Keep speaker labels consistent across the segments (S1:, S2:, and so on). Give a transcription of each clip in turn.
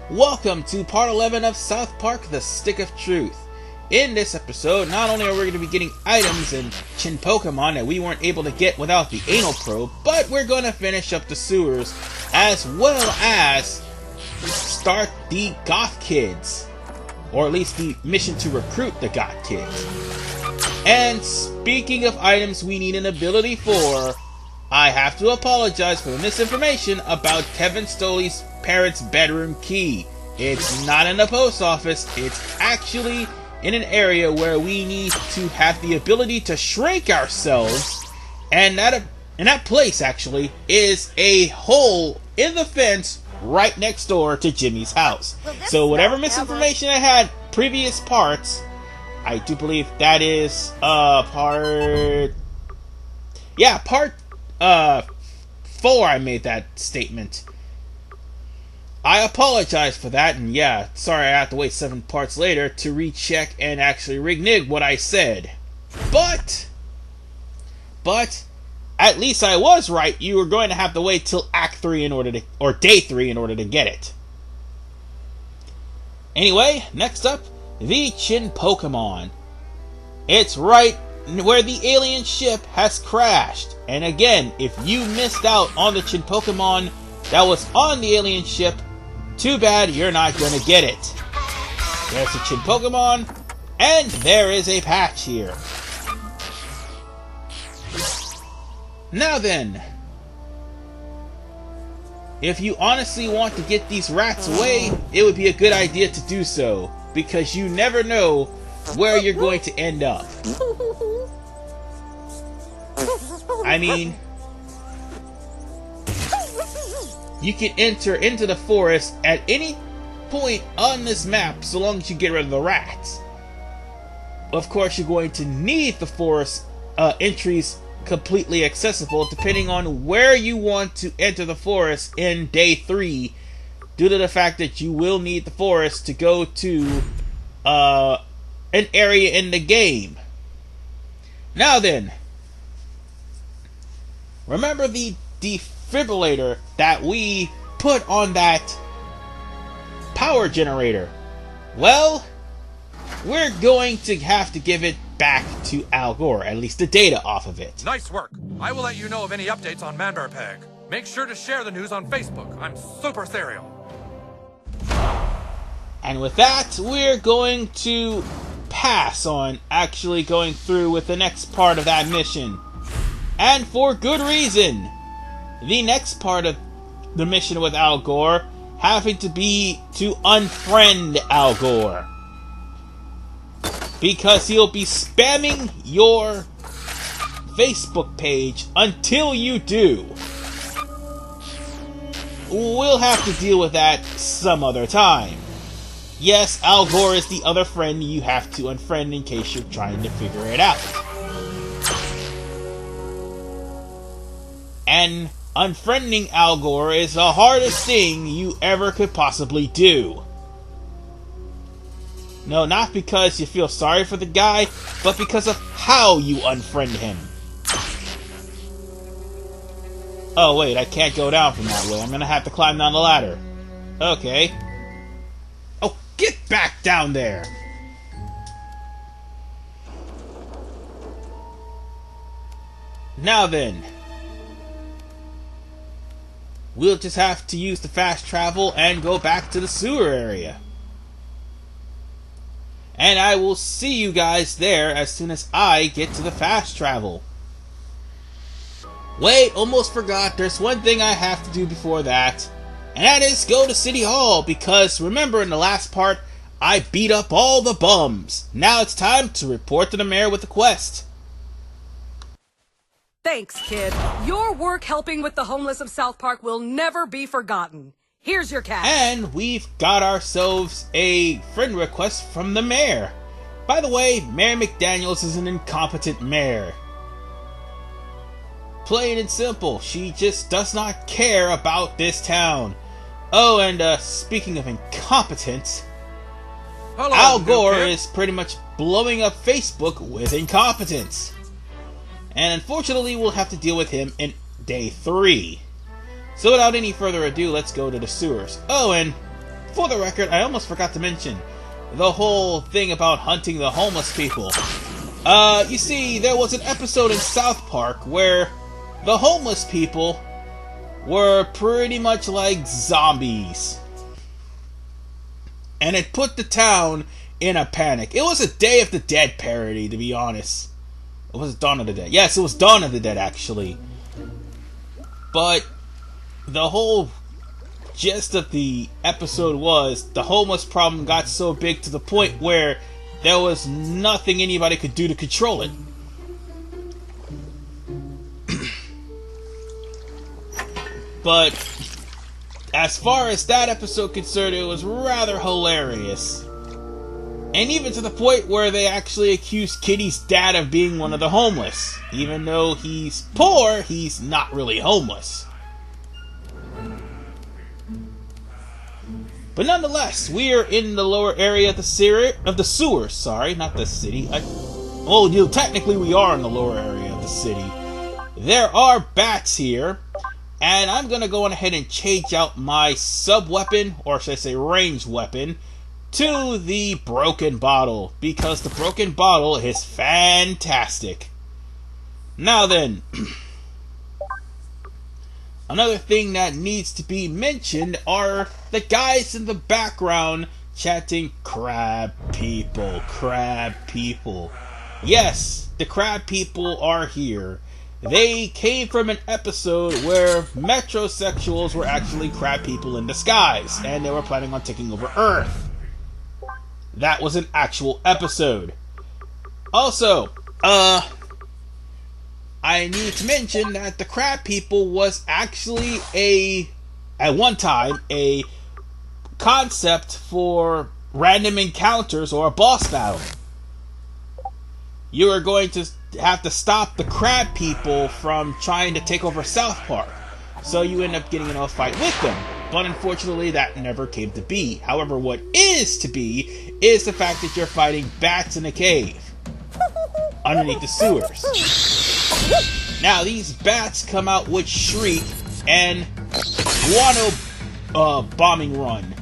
S1: Welcome to part 11 of South Park: The Stick of Truth. In this episode, not only are we going to be getting items and Chin Pokemon that we weren't able to get without the anal probe, but we're going to finish up the sewers, as well as start the Goth Kids. Or at least the mission to recruit the Goth Kids. And speaking of items we need an ability for, I have to apologize for the misinformation about Kevin Stoley's parents' bedroom key. It's not in the post office, it's actually in an area where we need to have the ability to shrink ourselves, and that place actually is a hole in the fence right next door to Jimmy's house. So whatever misinformation I had previous parts, I do believe that is part 4 I made that statement. I apologize for that, and yeah, sorry I have to wait 7 parts later to recheck and actually renege what I said. But at least I was right. You were going to have to wait till Act 3 or Day 3 in order to get it. Anyway, next up, the Chin Pokemon. It's right where the alien ship has crashed. And again, if you missed out on the Chin Pokemon that was on the alien ship, too bad you're not gonna get it. There's a Chin Pokemon, and there is a patch here. Now then, if you honestly want to get these rats away, it would be a good idea to do so, because you never know where you're going to end up. I mean, you can enter into the forest at any point on this map so long as you get rid of the rats. Of course, you're going to need the forest entries completely accessible depending on where you want to enter the forest in Day 3, due to the fact that you will need the forest to go to an area in the game. Now then, remember the defibrillator that we put on that power generator? Well, we're going to have to give it back to Al Gore, at least the data off of it.
S2: Nice work. I will let you know of any updates on Mandarpeg. Make sure to share the news on Facebook. I'm super serial.
S1: And with that, we're going to pass on actually going through with the next part of that mission. And for good reason. The next part of the mission with Al Gore having to be to unfriend Al Gore, because he'll be spamming your Facebook page until you do. We'll have to deal with that some other time. Yes, Al Gore is the other friend you have to unfriend in case you're trying to figure it out. And unfriending Al Gore is the hardest thing you ever could possibly do. No, not because you feel sorry for the guy, but because of how you unfriend him. Oh wait, I can't go down from that way. I'm gonna have to climb down the ladder. Okay. Oh, get back down there! Now then, we'll just have to use the fast travel and go back to the sewer area. And I will see you guys there as soon as I get to the fast travel. Wait, almost forgot, there's one thing I have to do before that. And that is go to City Hall, because remember in the last part, I beat up all the bums. Now it's time to report to the mayor with the quest.
S3: Thanks, kid. Your work helping with the homeless of South Park will never be forgotten. Here's your cash.
S1: And we've got ourselves a friend request from the mayor. By the way, Mayor McDaniels is an incompetent mayor. Plain and simple, she just does not care about this town. Oh, and speaking of incompetent, hello, Al Gore is pretty much blowing up Facebook with incompetence. And unfortunately, we'll have to deal with him in Day 3. So without any further ado, let's go to the sewers. Oh, and for the record, I almost forgot to mention the whole thing about hunting the homeless people. You see, there was an episode in South Park where the homeless people were pretty much like zombies. And it put the town in a panic. It was a Day of the Dead parody, to be honest. It was Dawn of the Dead. Yes, it was Dawn of the Dead, actually. But the whole gist of the episode was the homeless problem got so big to the point where there was nothing anybody could do to control it. But as far as that episode concerned, it was rather hilarious. And even to the point where they actually accused Kitty's dad of being one of the homeless. Even though he's poor, he's not really homeless. But nonetheless, we are in the lower area of the sewers. Sorry, not the city. Technically we are in the lower area of the city. There are bats here. And I'm going to go on ahead and change out my sub-weapon, or should I say ranged weapon, to the broken bottle. Because the broken bottle is fantastic. Now then, another thing that needs to be mentioned are the guys in the background chanting, "Crab people, crab people." Yes, the crab people are here. They came from an episode where metrosexuals were actually crab people in disguise, and they were planning on taking over Earth. That was an actual episode. Also, I need to mention that the crab people was actually at one time, a concept for random encounters or a boss battle. You are going to have to stop the crab people from trying to take over South Park. So you end up getting into a fight with them. But unfortunately, that never came to be. However, what is to be is the fact that you're fighting bats in a cave underneath the sewers. Now, these bats come out with Shriek and Guano bombing run.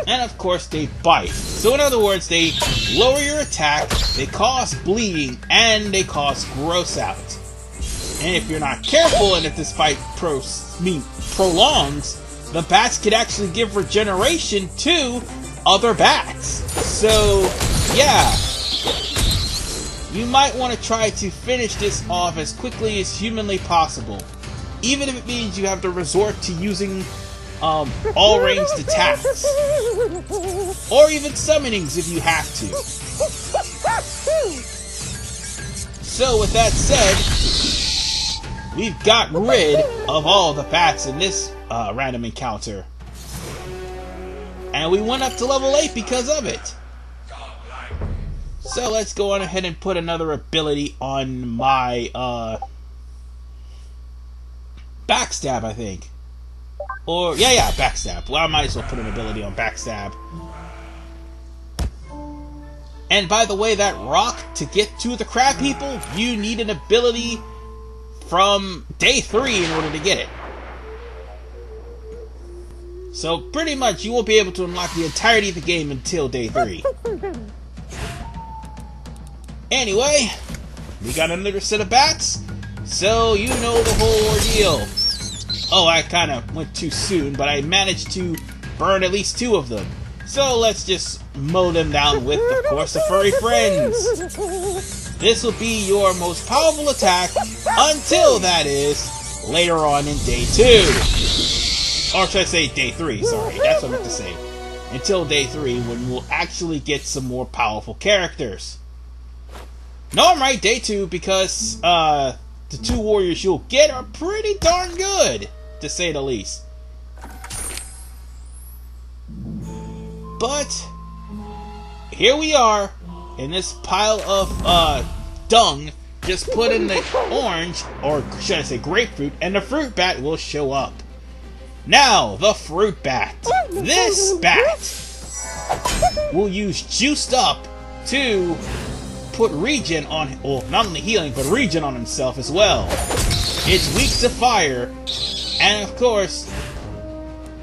S1: And of course they bite. So in other words, they lower your attack, they cause bleeding, and they cause gross out. And if you're not careful, and if this fight prolongs, the bats could actually give regeneration to other bats. So yeah, you might want to try to finish this off as quickly as humanly possible, even if it means you have to resort to using all ranged attacks, or even summonings if you have to. So with that said, we've got rid of all the bats in this random encounter, and we went up to level 8 because of it. So let's go on ahead and put another ability on my backstab, I think. Or, yeah, backstab. Well, I might as well put an ability on backstab. And by the way, that rock, to get to the crab people, you need an ability from day 3 in order to get it. So, pretty much, you won't be able to unlock the entirety of the game until day 3. Anyway, we got another set of bats, so you know the whole ordeal. Oh, I kind of went too soon, but I managed to burn at least 2 of them. So let's just mow them down with, of course, the furry friends. This will be your most powerful attack until, that is, later on in day 2. Or should I say day 3, sorry, that's what I meant to say. Until day 3, when we'll actually get some more powerful characters. No, I'm right, day 2, because the 2 warriors you'll get are pretty darn good, to say the least. But here we are in this pile of dung. Just put in the orange, or should I say grapefruit, and the fruit bat will show up. Now, the fruit bat. This bat will use juiced up to put regen on, well, not only healing, but regen on himself as well. It's weak to fire, and of course,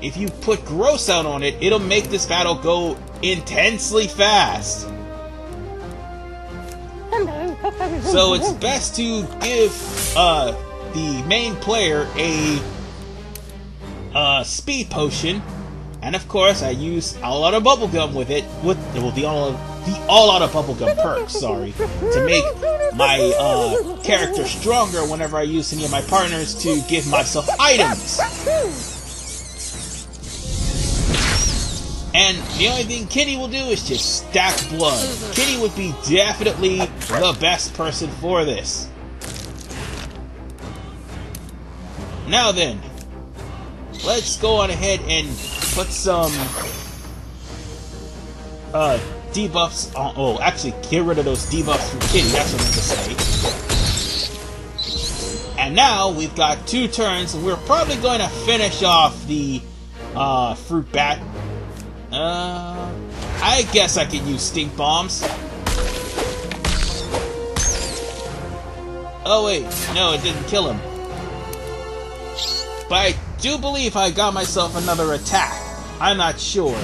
S1: if you put gross out on it, it'll make this battle go intensely fast. So it's best to give the main player a speed potion, and of course I use all out of bubblegum with it, with the all out of bubblegum perk, sorry, to make my character stronger whenever I use any of my partners to give myself items. And the only thing Kitty will do is just stack blood. Kitty would be definitely the best person for this. Now then, let's go on ahead and put some debuffs on. Oh, actually, get rid of those debuffs from Kitty. That's what I meant to say. And now we've got 2 turns, and we're probably going to finish off the fruit bat. I guess I could use stink bombs. Oh wait, no, it didn't kill him. But I do believe I got myself another attack. I'm not sure.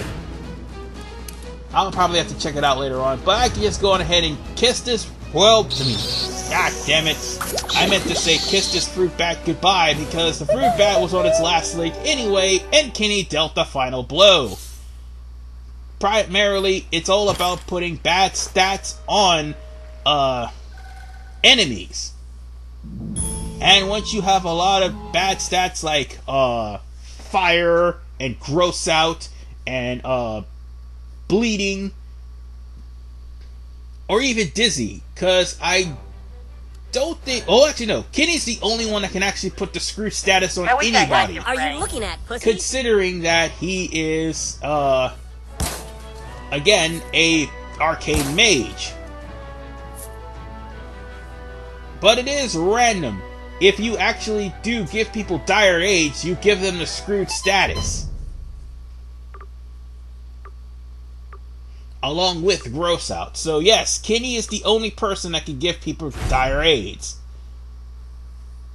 S1: I'll probably have to check it out later on. But I can just go on ahead and kiss this. Well, god damn it. I meant to say kiss this fruit bat goodbye because the fruit bat was on its last leg anyway, and Kenny dealt the final blow. Primarily, it's all about putting bad stats on enemies. And once you have a lot of bad stats like fire and gross out and bleeding or even dizzy, because I don't think... Oh, actually no, Kenny's the only one that can actually put the screw status on anybody.
S4: Are you looking at, pussy?
S1: Considering that he is again a arcane mage. But it is random. If you actually do give people dire aids, you give them the screwed status. Along with gross out. So yes, Kenny is the only person that can give people dire aids.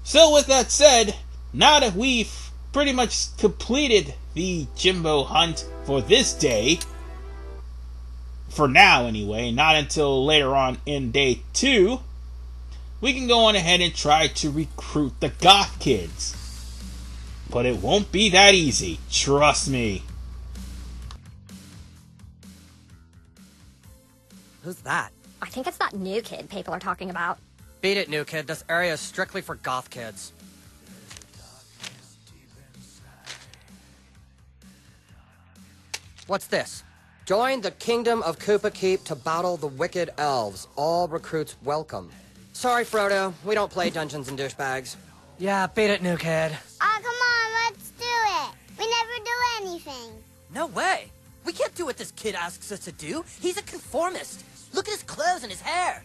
S1: So with that said, now that we've pretty much completed the Jimbo hunt for this day, for now anyway, not until later on in day 2, we can go on ahead and try to recruit the Goth Kids. But it won't be that easy, trust me.
S4: Who's that?
S5: I think it's that new kid people are talking about.
S4: Beat it, new kid. This area is strictly for Goth Kids. What's this? Join the Kingdom of Koopa Keep to battle the wicked elves. All recruits welcome. Sorry, Frodo. We don't play Dungeons and Douchebags. Yeah, beat it, new kid.
S6: Oh, come on, let's do it. We never do anything.
S7: No way. We can't do what this kid asks us to do. He's a conformist. Look at his clothes and his hair.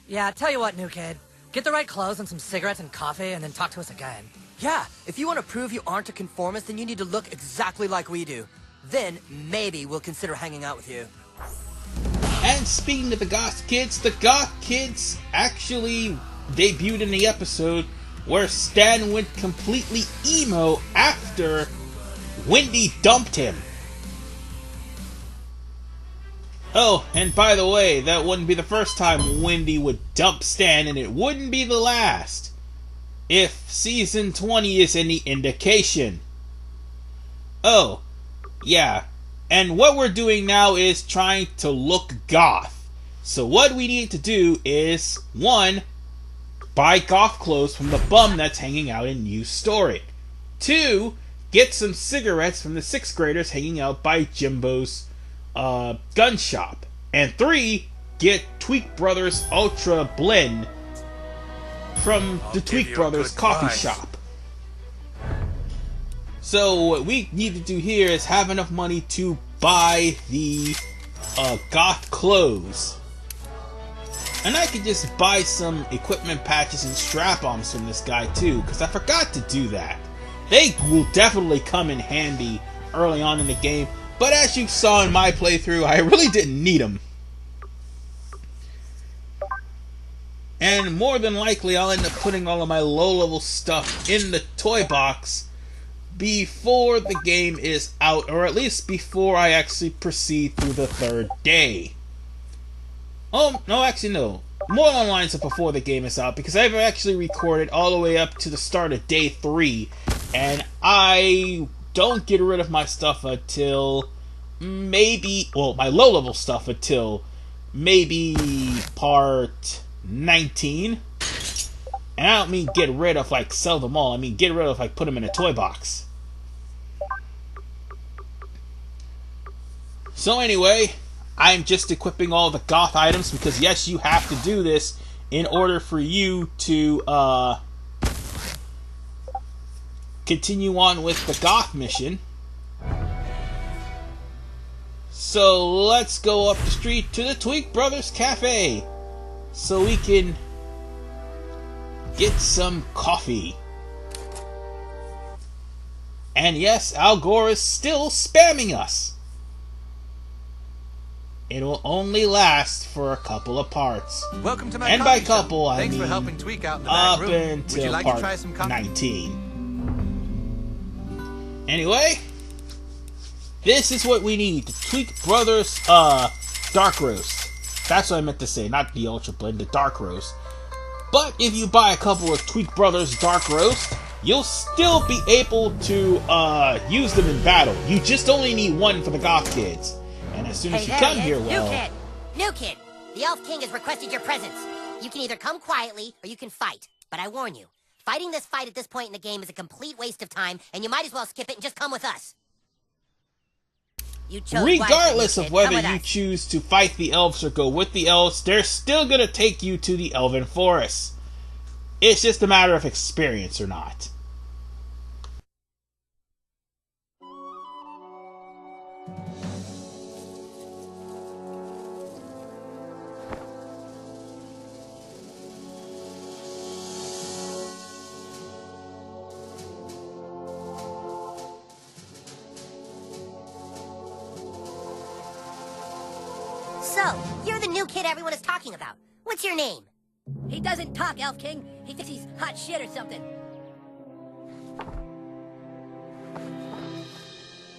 S4: Yeah, tell you what, new kid. Get the right clothes and some cigarettes and coffee, and then talk to us again.
S7: Yeah, if you want to prove you aren't a conformist, then you need to look exactly like we do. Then, maybe we'll consider hanging out with you.
S1: And speaking of the Goth Kids actually debuted in the episode where Stan went completely emo after Wendy dumped him. Oh, and by the way, that wouldn't be the first time Wendy would dump Stan, and it wouldn't be the last, if Season 20 is any indication. Oh, yeah. And what we're doing now is trying to look goth. So what we need to do is, 1, buy goth clothes from the bum that's hanging out in New Story. 2, get some cigarettes from the 6th graders hanging out by Jimbo's gun shop. And 3, get Tweak Brothers Ultra Blend from the Tweak Brothers coffee shop. So what we need to do here is have enough money to buy the Goth Clothes. And I could just buy some equipment patches and strap-ons from this guy too, because I forgot to do that. They will definitely come in handy early on in the game, but as you saw in my playthrough, I really didn't need them. And more than likely, I'll end up putting all of my low-level stuff in the toy box before the game is out, or at least before I actually proceed through the 3rd day. Oh, no, actually no. More along the lines of before the game is out, because I've actually recorded all the way up to the start of day 3, and I don't get rid of my stuff until maybe, well, my low-level stuff until maybe part 19. And I don't mean get rid of, like, sell them all. I mean get rid of, like, put them in a toy box. So anyway, I'm just equipping all the Goth items because, yes, you have to do this in order for you to continue on with the Goth mission. So let's go up the street to the Tweak Brothers Cafe so we can get some coffee. And yes, Al Gore is still spamming us. It will only last for a couple of parts.
S2: Welcome to my
S1: and by
S2: coffee
S1: couple,
S2: shop.
S1: I
S2: Thanks
S1: mean
S2: for helping Tweak out in the back
S1: up
S2: room.
S1: until
S2: Would you like
S1: part
S2: to try some coffee?
S1: 19. Anyway, this is what we need. The Tweak Brothers Dark Roast. That's what I meant to say, not the Ultra Blend, the Dark Roast. But if you buy a couple of Tweak Brothers Dark Roast, you'll still be able to use them in battle. You just only need one for the Goth Kids. And as soon as you come here, well...
S8: New kid! The Elf King has requested your presence. You can either come quietly, or you can fight. But I warn you, fighting this fight at this point in the game is a complete waste of time, and you might as well skip it and just come with us. You chose
S1: regardless
S8: wisely,
S1: of whether
S8: come with
S1: you
S8: us.
S1: choose to fight the Elves or go with the Elves, they're still going to take you to the Elven Forest. It's just a matter of experience or not.
S8: So, you're the new kid everyone is talking about. What's your name?
S9: He doesn't talk, Elf King. He thinks he's hot shit or something.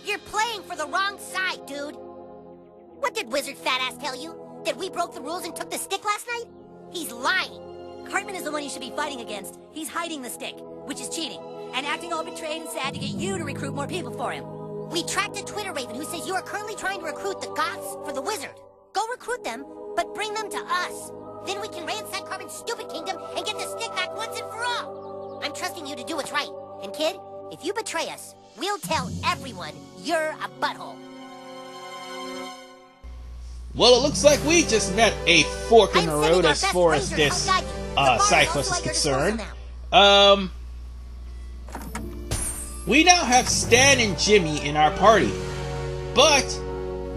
S8: You're playing for the wrong side, dude. What did Wizard Fat Ass tell you? That we broke the rules and took the stick last night? He's lying.
S9: Cartman is the one you should be fighting against. He's hiding the stick, which is cheating, and acting all betrayed and sad to get you to recruit more people for him.
S8: We tracked a Twitter raven who says you are currently trying to recruit the Goths for the Wizard. Go recruit them, but bring them to us. Then we can ransack Cartman's stupid kingdom and get the stick back once and for all. I'm trusting you to do what's right. And kid, if you betray us, we'll tell everyone you're a butthole.
S1: Well, it looks like we just met a fork in the road as far as this side quest is concerned. We now have Stan and Jimmy in our party. But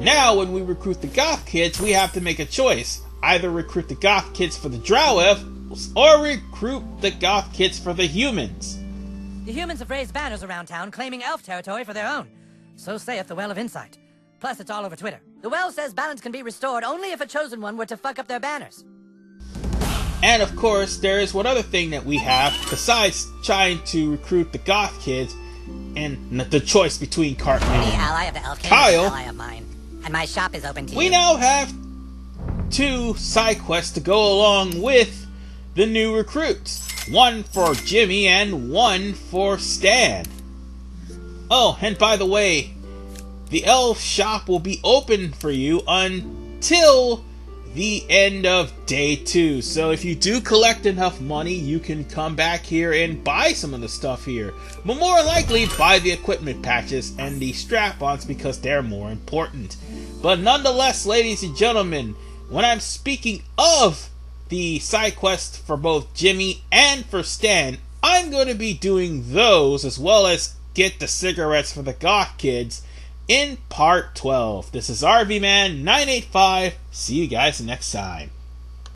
S1: now when we recruit the Goth Kids, we have to make a choice. Either recruit the Goth Kids for the Drow Elves, or recruit the Goth Kids for the humans.
S9: The humans have raised banners around town claiming elf territory for their own. So saith the Well of Insight. Plus, it's all over Twitter. The Well says balance can be restored only if a chosen one were to fuck up their banners.
S1: And of course, there is one other thing that we have, besides trying to recruit the Goth Kids, and the choice between Cartman
S8: The
S1: and
S8: ally of the Elf King
S1: Kyle.
S8: is an ally of mine. And my shop is open to
S1: We
S8: you.
S1: now have 2 side quests to go along with the new recruits. One for Jimmy and one for Stan. Oh, and by the way, the Elf shop will be open for you until the end of day 2. So if you do collect enough money, you can come back here and buy some of the stuff here. But more likely, buy the equipment patches and the strap-ons because they're more important. But nonetheless, ladies and gentlemen, when I'm speaking of the side quest for both Jimmy and for Stan, I'm going to be doing those as well as get the cigarettes for the Goth Kids in part 12. This is RV Man 985. See you guys next time.